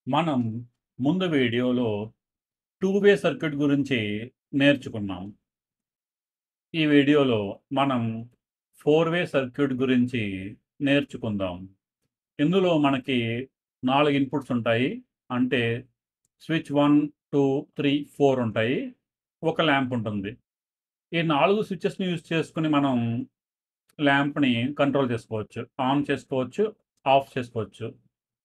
మనం ముందు వీడియోలో టూ వే సర్క్యూట్ గురించి నేర్చుకున్నాం. ఈ వీడియోలో మనం ఫోర్ వే సర్క్యూట్ గురించి నేర్చుకుందాం. ఇందులో మనకి 4 ఇన్పుట్స్ ఉంటాయి. అంటే స్విచ్ 1, 2, 3, 4 ఉంటాయి. ఒక ల్యాంప్ ఉంటుంది. ఈ 4 స్విచెస్‌ని యూజ్ చేసుకొని మనం ల్యాంప్‌ని కంట్రోల్ చేసుకోవచ్చు. ఆన్ చేసుకోవచ్చు, ఆఫ్ చేసుకోవచ్చు.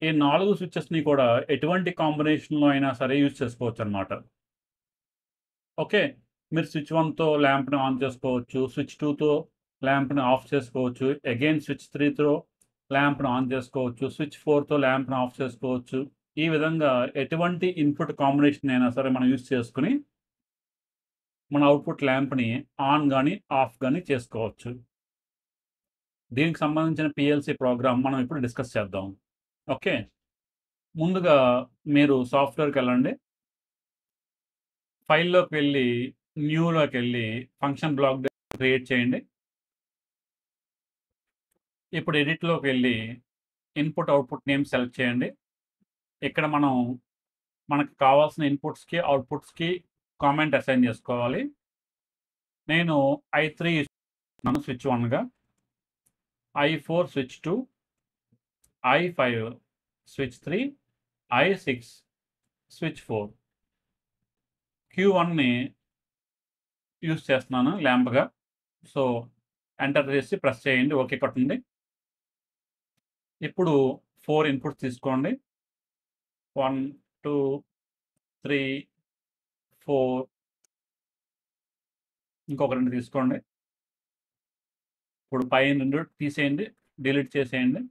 ఈ 4 స్విచెస్‌ని కూడా ఎటువంటి కాంబినేషన్‌లో అయినా సరే యూజ్ చేసుకోవచ్చనమాట. ఓకే. మీరు స్విచ్ 1తో ల్యాంప్‌ని ఆన్ చేసుకోవచ్చు. స్విచ్ 2తో ల్యాంప్‌ని ఆఫ్ చేసుకోవచ్చు. అగైన్ స్విచ్ 3తో ల్యాంప్‌ని ఆన్ చేసుకోవచ్చు. స్విచ్ 4తో ల్యాంప్‌ని ఆఫ్ చేసుకోవచ్చు. ఈ విధంగా ఎటువంటి ఇన్పుట్ కాంబినేషన్ అయినా సరే మనం యూజ్ చేసుకొని మన అవుట్‌పుట్ ల్యాంప్‌ని ఆన్ గాని, ఆఫ్ గాని చేసుకోవచ్చు. దీనికి సంబంధించిన పీఎల్‌సీ ప్రోగ్రామ్ మనం ఇప్పుడు డిస్కస్ చేద్దాం. ఓకే. ముందుగా మీరు సాఫ్ట్‌వేర్‌కెళ్ళండి. ఫైల్‌లోకి వెళ్లి, న్యూలోకెళ్ళి ఫంక్షన్ బ్లాక్ క్రియేట్ చేయండి. ఇప్పుడు ఎడిట్‌లోకి వెళ్లి ఇన్పుట్, అవుట్‌పుట్ నేమ్ సెలెక్ట్ చేయండి. ఇక్కడ మనకు కావాల్సిన ఇన్పుట్స్‌కి, అవుట్‌పుట్స్‌కి కామెంట్ అసైన్ చేసుకోవాలి. నేను I3 ఇస్తున్నాను స్విచ్ 1గా. I4 switch 2, I5 switch 3, I6 switch 4. Q1ని యూజ్ చేస్తున్నాను ల్యాంప్‌గా. సో, ఎంటర్ చేసి ప్రెస్ చేయండి. ఓకే కొట్టండి. ఇప్పుడు 4 ఇన్పుట్స్ తీసుకోండి. 1, 2, 3, 4 ఇంకొక 2 తీసుకోండి. ఇప్పుడు పైన 2 తీసేయండి. డిలీట్ చేసేయండి.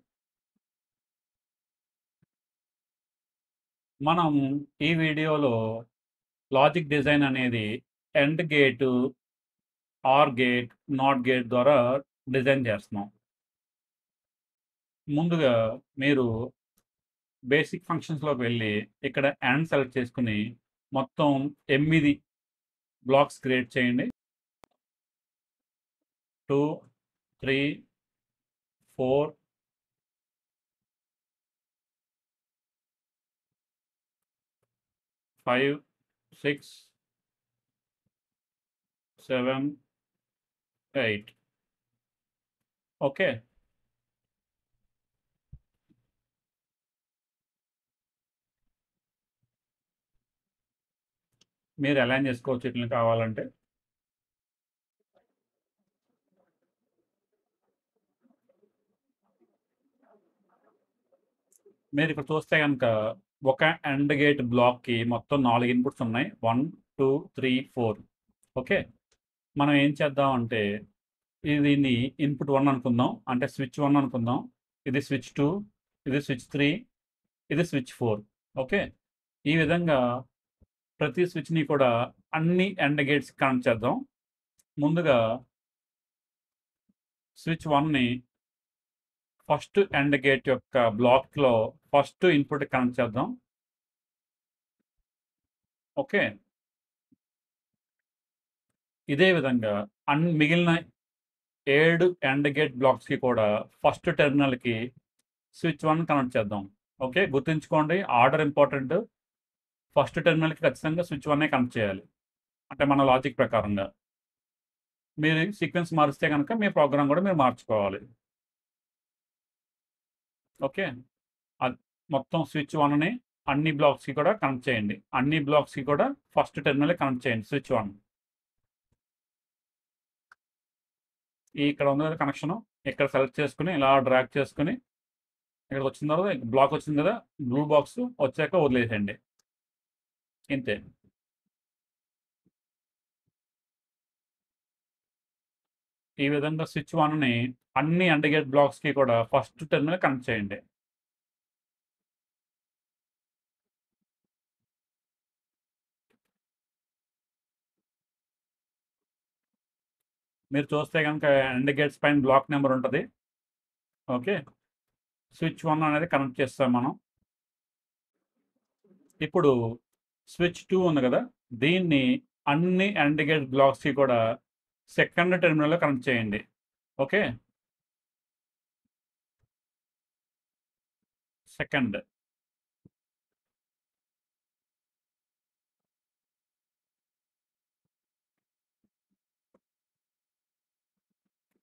మనం ఈ వీడియోలో లాజిక్ డిజైన్ అనేది and gate, or gate, not gate ద్వారా డిజైన్ చేస్తున్నాం. ముందుగా మీరు బేసిక్ ఫంక్షన్స్‌లోకి వెళ్ళి ఇక్కడ అండ్ సెలెక్ట్ చేసుకొని మొత్తం 8 బ్లాక్స్ క్రియేట్ చేయండి. 2, 3, 4 5, 6, 7, 8 ఓకే. మీరు అలైన్ చేసుకోవచ్చు వీటిని కావాలంటే. మీరు ఇక్కడ చూస్తే గనక ఒక ఎండ్ గేట్ బ్లాక్‌కి మొత్తం 4 ఇన్పుట్స్ ఉన్నాయి. 1, 2, 3, 4 ఓకే. మనం ఏం చేద్దాం అంటే దీన్ని ఇన్పుట్ 1 అనుకుందాం. అంటే స్విచ్ 1 అనుకుందాం. ఇది స్విచ్ 2, ఇది స్విచ్ 3, ఇది స్విచ్ 4 ఓకే. ఈ విధంగా ప్రతి స్విచ్‌ని కూడా అన్ని ఎండ్ గేట్స్‌కి కనెక్ట్ చేద్దాం. ముందుగా స్విచ్ 1ని ఫస్ట్ ఎండ్ గేట్ యొక్క బ్లాక్‌లో ఫస్ట్ ఇన్పుట్ కనెక్ట్ చేద్దాం. ఓకే. ఇదే విధంగా మిగిలిన 7 ఎండ్ గేట్ బ్లాక్స్‌కి కూడా ఫస్ట్ టెర్మినల్‌కి స్విచ్ 1 కనెక్ట్ చేద్దాం. ఓకే. గుర్తుంచుకోండి ఆర్డర్ ఇంపార్టెంట్. ఫస్ట్ టెర్మినల్‌కి ఖచ్చితంగా స్విచ్ 1 కనెక్ట్ చేయాలి. అంటే మన లాజిక్ ప్రకారంగా. మీరు సీక్వెన్స్ మారిస్తే గనక మీ ప్రోగ్రామ్ కూడా మీరు మార్చుకోవాలి. ఓకే. అది మొత్తం స్విచ్ 1ని అన్ని బ్లాక్స్‌కి కూడా కనెక్ట్ చేయండి. అన్ని బ్లాక్స్‌కి కూడా ఫస్ట్ టెర్మినల్ కనెక్ట్ చేయండి స్విచ్ 1. ఇక్కడ ఉంది కదా కనెక్షను. ఇక్కడ సెలెక్ట్ చేసుకొని ఇలా డ్రాగ్ చేసుకొని ఇక్కడికి వచ్చిన తర్వాత బ్లాక్ వచ్చింది కదా! బ్లూ బాక్స్ వచ్చాక వదిలేసేయండి. ఇంతే. ఈ విధంగా స్విచ్ 1ని అన్ని అండర్ గేట్ బ్లాక్స్‌కి కూడా ఫస్ట్ టెర్మినల్ కనెక్ట్ చేయండి. మీరు చూస్తే గనుక ఎండ్ గేట్స్ పైన బ్లాక్ నంబర్ ఉంటది. ఓకే. స్విచ్ 1 అనేది కనెక్ట్ చేస్తాం మనం. ఇప్పుడు స్విచ్ 2 ఉంది కదా! దీన్ని అన్ని ఎండ్ గేట్ బ్లాక్స్‌కి కూడా సెకండ్ టెర్మినల్‌లో కనెక్ట్ చేయండి. ఓకే. సెకండ్.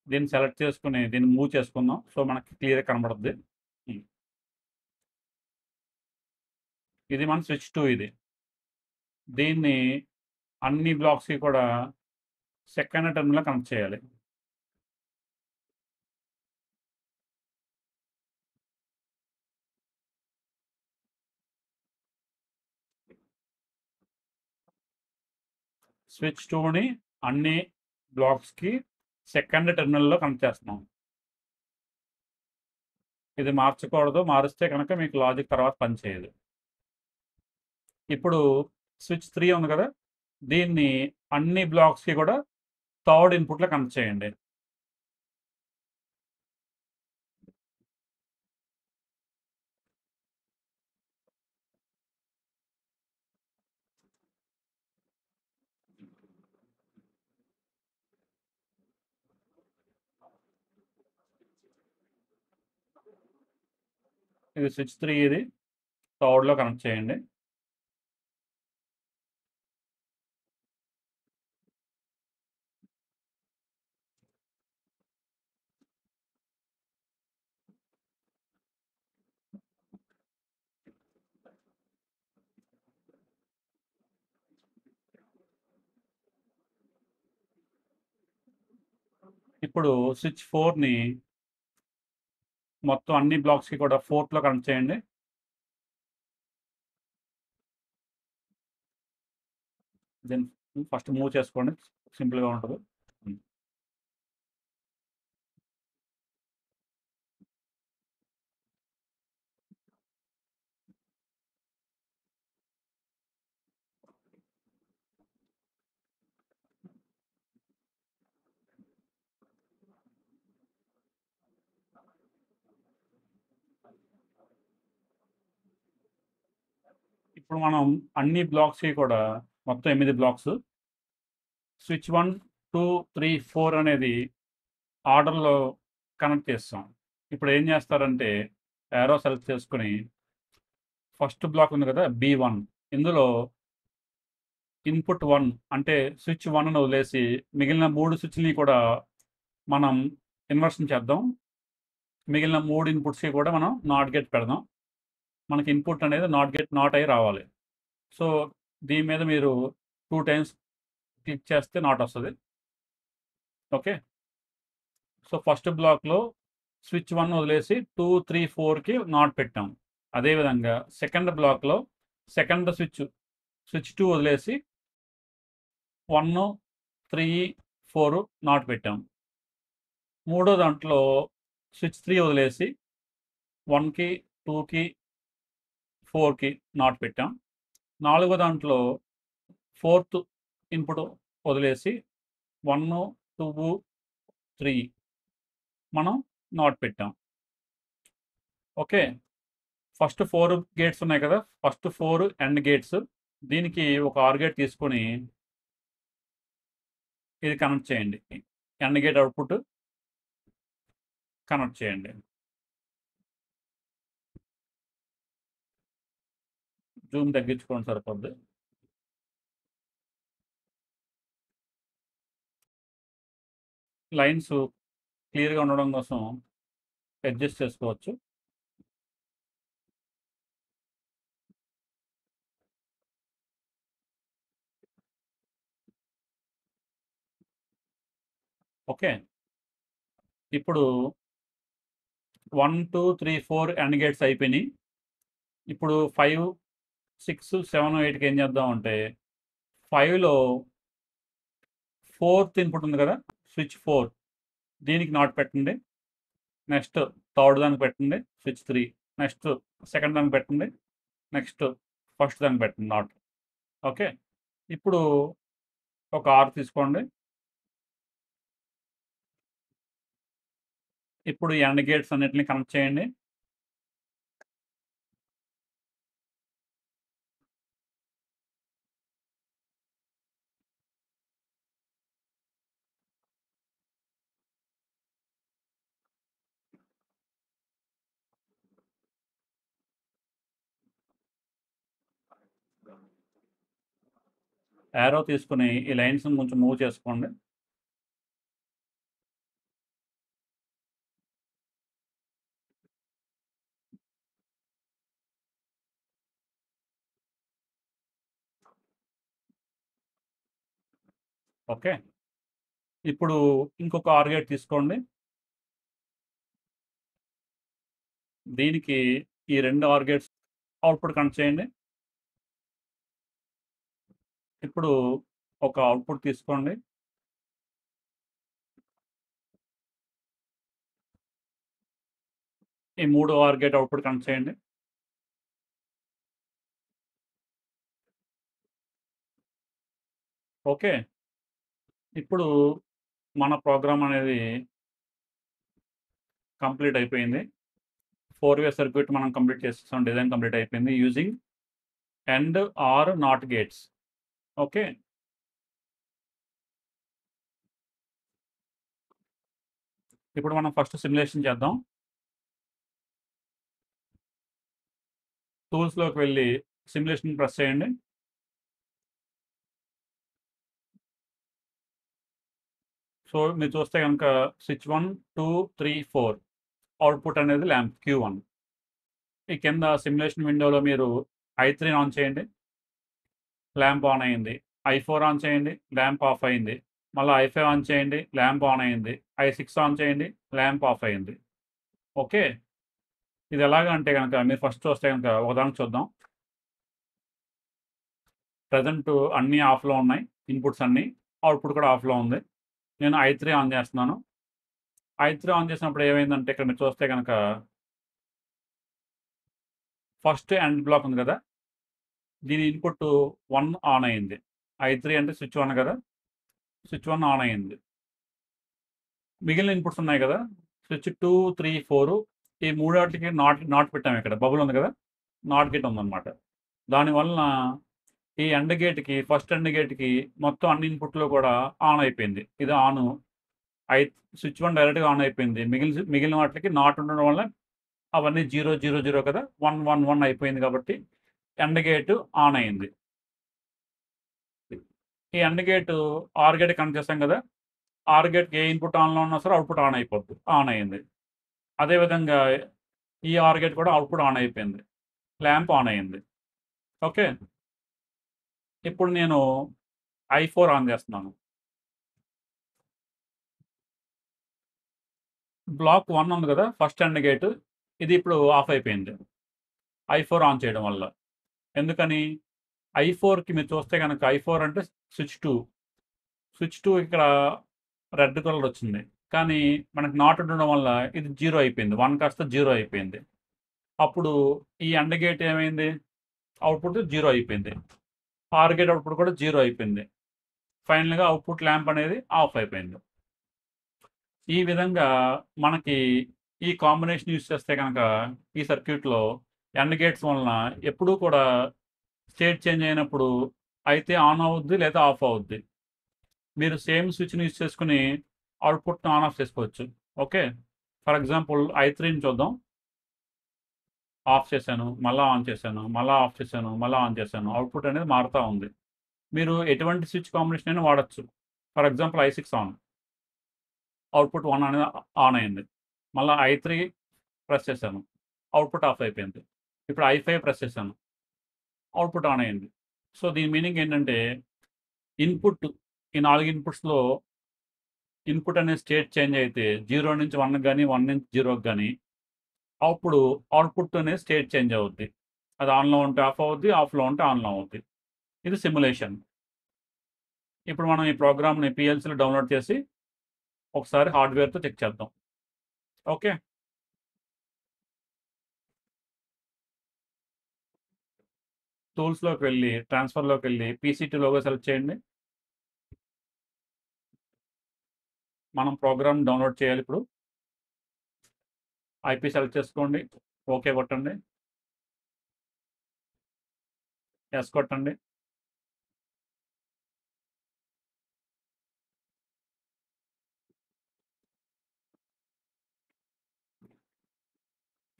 దీన్ని సెలెక్ట్ చేసుకొని దీన్ని మూవ్ చేసుకుందాం. సో, మనకి క్లియర్‌గా కనబడుద్ది. హ్మ్. ఇది మన స్విచ్ 2 ఇది. దీన్ని అన్ని బ్లాక్స్‌కి కూడా సెకండ్ టెర్మినల్‌లో కనెక్ట్ చేయాలి. స్విచ్ 2ని అన్ని బ్లాక్స్‌కి సెకండ్ టెర్మినల్‌లో కనెక్ట్ చేస్తున్నాం. ఇది మార్చకూడదు. మారిస్తే కనుక మీకు లాజిక్ తర్వాత పనిచేయదు. ఇప్పుడు స్విచ్ 3 ఉంది కదా! దీన్ని అన్ని బ్లాక్స్‌కి కూడా థర్డ్ ఇన్పుట్‌లో కనెక్ట్ చేయండి. ఇది స్విచ్ 3 ఇది. థర్డ్‌లో కనెక్ట్ చేయండి. ఇప్పుడు స్విచ్ 4ని మొత్తం అన్ని బ్లాక్స్‌కి కూడా ఫోర్త్‌లో కనెక్ట్ చేయండి. దీన్ని ఫస్ట్ మూవ్ చేసుకోండి. సింపుల్‌గా ఉంటది. హ్మ్. ఇప్పుడు మనం అన్ని బ్లాక్స్‌కి కూడా మొత్తం 8 బ్లాక్స్ స్విచ్ 1, 2, 3, 4 అనేది ఆర్డర్‌లో కనెక్ట్ చేస్తాం. ఇప్పుడు ఏం చేస్తారంటే యారో సెలెక్ట్ చేసుకొని ఫస్ట్ బ్లాక్ ఉంది కదా! B1 ఇందులో ఇన్పుట్ 1 అంటే స్విచ్ 1ని వదిలేసి మిగిలిన 3 స్విచ్‌లని కూడా మనం ఇన్వర్షన్ చేద్దాం. మిగిలిన 3 ఇన్పుట్స్‌కి కూడా మనం నాట్ గేట్ పెడదాం. మనకి ఇన్పుట్ అనేది నాట్ గేట్ నాట్ అయ్యి రావాలి. సో, దీని మీద మీరు 2 టైమ్స్ క్లిక్ చేస్తే నాట్ వస్తది. ఓకే. సో, ఫస్ట్ బ్లాక్‌లో స్విచ్ 1 వదిలేసి 2, 3, 4కి నాట్ పెట్టాం. అదేవిధంగా సెకండ్ బ్లాక్‌లో సెకండ్ స్విచ్ 2 వదిలేసి 1, 3, 4 నాట్ పెట్టాం. మూడో దాంట్లో స్విచ్ 3 వదిలేసి 1కి, 2కి, 4కి నాట్ పెట్టాం. నాలుగో దాంట్లో ఫోర్త్ ఇన్పుట్ వదిలేసి 1, 2, 3 మనం నాట్ పెట్టాం. ఓకే. ఫస్ట్ 4 గేట్స్ ఉన్నాయి కదా! First 4 end gates. దీనికి ఒక ఆర్ గేట్ తీసుకొని ఇది కనెక్ట్ చేయండి. ఎండ్ గేట్ అవుట్‌పుట్ కనెక్ట్ చేయండి. జూమ్ తగ్గించుకోండి సరిపోద్ది. లైన్స్ క్లియర్‌గా ఉండడం కోసం అడ్జస్ట్ చేసుకోవచ్చు. ఓకే. ఇప్పుడు 1, 2, 3, 4 ఎండ్ గేట్స్ అయిపోయినాయి. ఇప్పుడు 5, 6, 7, 8కి ఏం చేద్దామంటే 5లో ఫోర్త్ ఇన్పుట్ ఉంది కదా! స్విచ్ 4 దీనికి నాట్ పెట్టండి. నెక్స్ట్ థర్డ్ దానికి పెట్టండి. స్విచ్ 3 నెక్స్ట్ సెకండ్ దానికి పెట్టండి. నెక్స్ట్ ఫస్ట్ దానికి పెట్టండి నాట్. ఓకే. ఇప్పుడు ఒక ఆర్ తీసుకోండి. ఇప్పుడు ఎండ్ గేట్స్ అన్నిటిని కనెక్ట్ చేయండి. యారో తీసుకొని ఈ లైన్స్‌ని కొంచెం మూవ్ చేసుకోండి. ఓకే. ఇప్పుడు ఇంకొక ఆర్ గేట్ తీసుకోండి. దీనికి ఈ 2 ఆర్ గేట్స్ అవుట్‌పుట్ కనెక్ట్ చేయండి. ఇప్పుడు ఒక అవుట్‌పుట్ తీసుకోండి. ఈ 3 ఆర్ గేట్ అవుట్‌పుట్ కనెక్ట్ చేయండి. ఓకే. ఇప్పుడు మన ప్రోగ్రామ్ అనేది కంప్లీట్ అయిపోయింది. 4 వే సర్క్యూట్ మనం కంప్లీట్ చేసేసాం. డిజైన్ కంప్లీట్ అయిపోయింది using and, or, not gates. Okay. ఇప్పుడు మనం ఫస్ట్ సిమ్యులేషన్ చేద్దాం. టూల్స్‌లోకి వెళ్ళి సిమ్యులేషన్ ప్రెస్ చేయండి. సో, మీరు చూస్తే గనక స్విచ్ 1, 2, 3, 4 అవుట్‌పుట్ అనేది ల్యాంప్ Q1. ఈ కింద సిమ్యులేషన్ విండోలో మీరు I3 ఆన్ చేయండి. ల్యాంప్ ఆన్ అయింది. I4 ఆన్ చేయండి. ల్యాంప్ ఆఫ్ అయింది. మళ్ళా I5 ఆన్ చేయండి. ల్యాంప్ ఆన్ అయింది. I6 ఆన్ చేయండి. ల్యాంప్ ఆఫ్ అయింది. ఓకే. ఇది ఎలాగా అంటే గనక మీరు ఫస్ట్ చూస్తే గనక ఉదాహరణ చూద్దాం. ప్రెజెంట్ అన్నీ ఆఫ్‌లో ఉన్నాయి. ఇన్‌పుట్స్ అన్నీ. అవుట్‌పుట్ కూడా ఆఫ్‌లో ఉంది. నేను I3 ఆన్ చేస్తున్నాను. I3 ఆన్ చేసినప్పుడు ఏమైందంటే ఇక్కడ మీరు చూస్తే గనక ఫస్ట్ ఎండ్ బ్లాక్ ఉంది కదా! దీని ఇన్‌పుట్ 1 ఆన్ అయింది. I3 అంటే స్విచ్ 1 కదా! స్విచ్ 1 ఆన్ అయింది. మిగిలిన ఇన్‌పుట్స్ ఉన్నాయి కదా! స్విచ్ 2, 3, 4 ఈ మూడాటికి నాట్ పెట్టాము ఇక్కడ. బబుల్ ఉంది కదా! నాట్ గేట్ ఉందన్నమాట. దానివలన ఈ ఎండ్ గేట్‌కి ఫస్ట్ ఎండ్ గేట్‌కి మొత్తం అన్ని ఇన్‌పుట్‌లు కూడా ఆన్ అయిపోయింది. ఇది ఆను. ఐ స్విచ్ 1 డైరెక్ట్‌గా ఆన్ అయిపోయింది. మిగిలిన వాటికి నాట్ ఉండడం వల్ల అవన్నీ 0, 0, 0 కదా! 1, 1, 1 అయిపోయింది కాబట్టి ఎండ్ గేట్ ఆన్ అయింది. ఈ and gate or gate connect చేసాం కదా! ఆర్ గేట్‌కి ఏ ఇన్‌పుట్ ఆన్‌లో ఉన్నా సరే అవుట్‌పుట్ ఆన్ అయిపోద్ది. ఆన్ అయింది. అదేవిధంగా ఈ ఆర్ గేట్ కూడా అవుట్‌పుట్ ఆన్ అయిపోయింది. ల్యాంప్ ఆన్ అయింది. ఓకే. ఇప్పుడు నేను I4 ఆన్ చేస్తున్నాను. బ్లాక్ 1 ఉంది కదా! ఫస్ట్ ఎండ్ గేట్ ఇది ఇప్పుడు ఆఫ్ అయిపోయింది. I4 ఆన్ చేయడం వల్ల. ఎందుకని? I4కి మీరు చూస్తే గనక I4 అంటే స్విచ్ 2. స్విచ్ 2 ఇక్కడ రెడ్ కలర్ వచ్చింది. కానీ మనకు నాట్ ఉండడం వల్ల ఇది 0 అయిపోయింది. 1 కాస్త 0 అయిపోయింది. అప్పుడు ఈ ఎండ్ గేట్ ఏమైంది? అవుట్‌పుట్ 0 అయిపోయింది. ఆర్ గేట్ అవుట్‌పుట్ కూడా 0 అయిపోయింది. ఫైనల్‌గా అవుట్‌పుట్ ల్యాంప్ అనేది ఆఫ్ అయిపోయింది. ఈ విధంగా మనకి ఈ కాంబినేషన్ యూజ్ చేస్తే గనక ఈ సర్క్యూట్‌లో ఎండ్ గేట్స్ వలన ఎప్పుడూ కూడా స్టేట్ చేంజ్ అయినప్పుడు అయితే ఆన్ అవుద్ది లేదా ఆఫ్ అవుద్ది. మీరు సేమ్ స్విచ్‌ని యూజ్ చేసుకొని అవుట్‌పుట్‌ని ఆన్ ఆఫ్ చేసుకోవచ్చు. ఓకే. ఫర్ ఎగ్జాంపుల్ I3ని చూద్దాం. ఆఫ్ చేశాను. మళ్ళా ఆన్ చేశాను. మళ్ళా ఆఫ్ చేశాను. మళ్ళా ఆన్ చేశాను. అవుట్‌పుట్ అనేది మారుతా ఉంది. మీరు ఎటువంటి స్విచ్ కాంబినేషన్ అయినా వాడొచ్చు. For example I6 on. Output 1 అనేది ఆన్ అయింది. మళ్ళా I3 ప్రెస్ చేశాను. అవుట్‌పుట్ ఆఫ్ అయిపోయింది. ఇప్పుడు I5 ప్రెస్ చేశాను. అవుట్‌పుట్ ఆన్ అయింది. సో, దీని మీనింగ్ ఏంటంటే ఇన్‌పుట్ ఈ 4 ఇన్‌పుట్స్‌లో ఇన్‌పుట్ అనేది స్టేట్ చేంజ్ అయితే 0 నుంచి 1కి గాని, 1 నుంచి 0కి గాని అప్పుడు అవుట్‌పుట్ అనేది స్టేట్ చేంజ్ అవుద్ది. అది ఆన్‌లో ఉంటే ఆఫ్ అవుద్ది. ఆఫ్‌లో ఉంటే ఆన్‌లో అవుద్ది. ఇది సిమ్యులేషన్. ఇప్పుడు మనం ఈ ప్రోగ్రామ్‌ని PLCలో డౌన్‌లోడ్ చేసి ఒకసారి హార్డ్‌వేర్‌తో చెక్ చేద్దాం. ఓకే. టూల్స్‌లోకి వెళ్లి, ట్రాన్స్‌ఫర్‌లోకెళ్ళి పీసీ2 లోగో సెలెక్ట్ చేయండి. మనం ప్రోగ్రామ్ డౌన్‌లోడ్ చేయాలిప్పుడు. ఐపీ సెలెక్ట్ చేసుకోండి. ఓకే కొట్టండి. యెస్ కొట్టండి.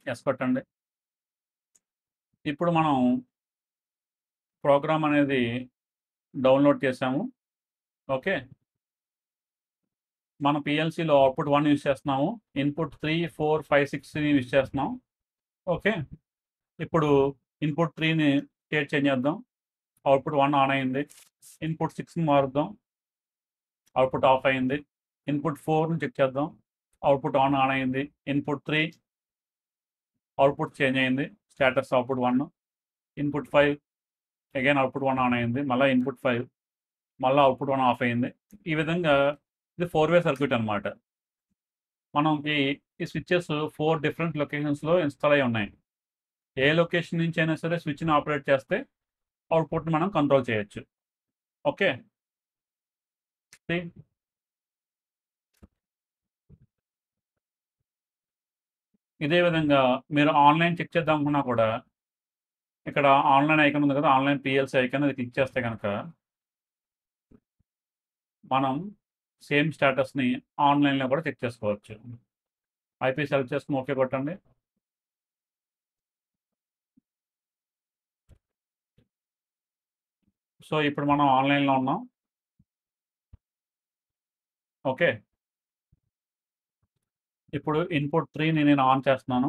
యెస్ కొట్టండి. ఇప్పుడు మనం ప్రోగ్రామ్ అనేది డౌన్‌లోడ్ చేసాము. ఓకే. మన PLCలో అవుట్‌పుట్ 1 యూజ్ చేస్తున్నాము. ఇన్‌పుట్ 3, 4, 5, 6 యూజ్ చేస్తున్నాం. ఓకే. ఇప్పుడు ఇన్‌పుట్ 3ని స్టేట్ చేంజ్ చేద్దాం. అవుట్‌పుట్ 1 ఆన్ అయింది. ఇన్‌పుట్ 6ని మారుద్దాం. అవుట్పుట్ ఆఫ్ అయింది. ఇన్పుట్ 4ని చెక్ చేద్దాం. అవుట్పుట్ ఆన్ అయింది. ఇన్పుట్ 3 అవుట్పుట్ చేంజ్ అయింది. Status output 1. Input 5 again output 1 on అయింది. మళ్ళీ ఇన్పుట్ 5 మళ్ళీ అవుట్పుట్ 1 ఆఫ్ అయింది. ఈ విధంగా ఇది 4-వే సర్క్యూట్ అనమాట. మనకి ఈ స్విచ్చెస్ 4 డిఫరెంట్ లొకేషన్స్లో ఇన్స్టాల్ అయి ఉన్నాయి. ఏ లొకేషన్ నుంచి అయినా సరే స్విచ్ని ఆపరేట్ చేస్తే అవుట్పుట్ని మనం కంట్రోల్ చేయొచ్చు. ఓకే. ఇదే విధంగా మీరు ఆన్లైన్ చెక్ చేద్దాం అనుకున్నా కూడా ఇక్కడ ఆన్లైన్ ఐకాన్ ఉంది కదా, ఆన్లైన్ పిఎల్సి ఐకాన్, అది క్లిక్ చేస్తే కనుక మనం సేమ్ స్టేటస్ని ఆన్లైన్లో కూడా చెక్ చేసుకోవచ్చు. ఐపీ సెలెక్ట్ చేసుకుని ఓకే కొట్టండి. సో ఇప్పుడు మనం ఆన్లైన్లో ఉన్నాం. ఓకే. ఇప్పుడు ఇన్పుట్ 3ని నేను ఆన్ చేస్తున్నాను.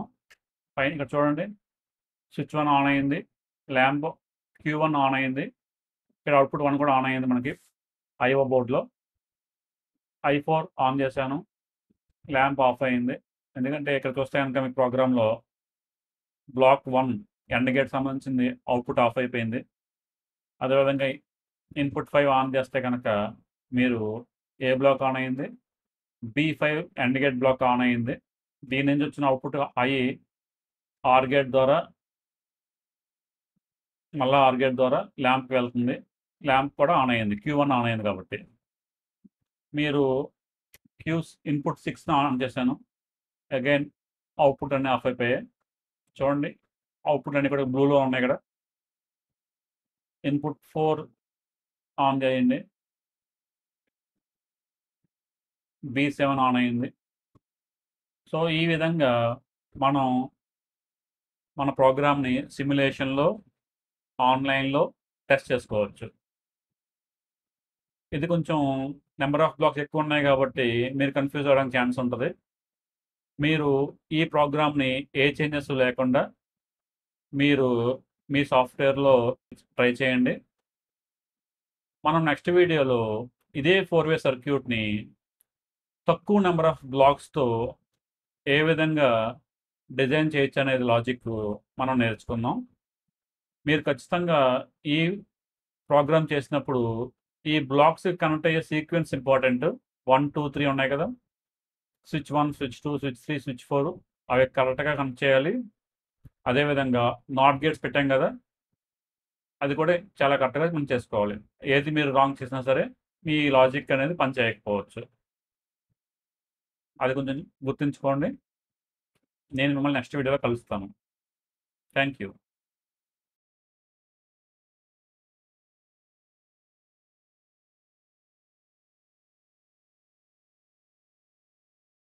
పైన ఇక్కడ చూడండి, స్విచ్ 1 ఆన్ అయింది, ల్యాంప్ Q1 ఆన్ అయింది, ఇక్కడ అవుట్పుట్ 1 కూడా ఆన్ అయింది. మనకి ఐఓ బోర్డులో I4 ఆన్ చేశాను, ల్యాంప్ ఆఫ్ అయింది. ఎందుకంటే ఇక్కడ చూస్తే కనుక మీ ప్రోగ్రాంలో బ్లాక్ 1 ఎండ్ గేట్ సంబంధించింది అవుట్పుట్ ఆఫ్ అయిపోయింది. అదేవిధంగా ఇన్పుట్ 5 ఆన్ చేస్తే కనుక మీరు ఏ బ్లాక్ ఆన్ అయింది, B5 end gate black on అయింది. దీని నుంచి వచ్చిన అవుట్పుట్ ఆర్ గేట్ ద్వారా మళ్ళీ ఆర్ గేట్ ద్వారా ల్యాంప్కి వెళ్తుంది. ల్యాంప్ కూడా ఆన్ అయింది, Q1 ఆన్ అయింది కాబట్టి. మీరు ఇన్పుట్ 6ని ఆన్ చేశాను, అగైన్ అవుట్పుట్ అన్నీ ఆఫ్ అయిపోయాయి. చూడండి, అవుట్పుట్ అన్నీ కూడా బ్లూలో ఉన్నాయి. ఇక్కడ ఇన్పుట్ 4 ఆన్ చేయండి, B7 ఆన్ అయింది. సో ఈ విధంగా మనం మన ప్రోగ్రామ్ని సిమ్యులేషన్లో ఆన్లైన్లో టెస్ట్ చేసుకోవచ్చు. ఇది కొంచెం నెంబర్ ఆఫ్ బ్లాక్స్ ఎక్కువ ఉన్నాయి కాబట్టి మీరు కన్ఫ్యూజ్ అవ్వడానికి ఛాన్స్ ఉంటుంది. మీరు ఈ ప్రోగ్రామ్ని ఏ చేంజెస్ లేకుండా మీరు మీ సాఫ్ట్వేర్లో ట్రై చేయండి. మనం నెక్స్ట్ వీడియోలో ఇదే 4-వే సర్క్యూట్ని తక్కువ నెంబర్ ఆఫ్ బ్లాక్స్తో ఏ విధంగా డిజైన్ చేయొచ్చు అనేది లాజిక్ మనం నేర్చుకుందాం. మీరు ఖచ్చితంగా ఈ ప్రోగ్రామ్ చేసినప్పుడు ఈ బ్లాక్స్ కనెక్ట్ అయ్యే సీక్వెన్స్ ఇంపార్టెంట్. 1 2 3 ఉన్నాయి కదా, స్విచ్ 1 స్విచ్ 2 స్విచ్ 3 స్విచ్ 4 అవి కరెక్ట్గా కనెక్ట్ చేయాలి. అదేవిధంగా నాట్ గేట్స్ పెట్టాం కదా, అది కూడా చాలా కరెక్ట్గా మనం చేసుకోవాలి. ఏది మీరు రాంగ్ చేసినా సరే మీ లాజిక్ అనేది పని చేయకపోవచ్చు. అది కొంచెం గుర్తుంచుకోండి. నేను మిమ్మల్ని నెక్స్ట్ వీడియోలో కలుస్తాను. Thank you.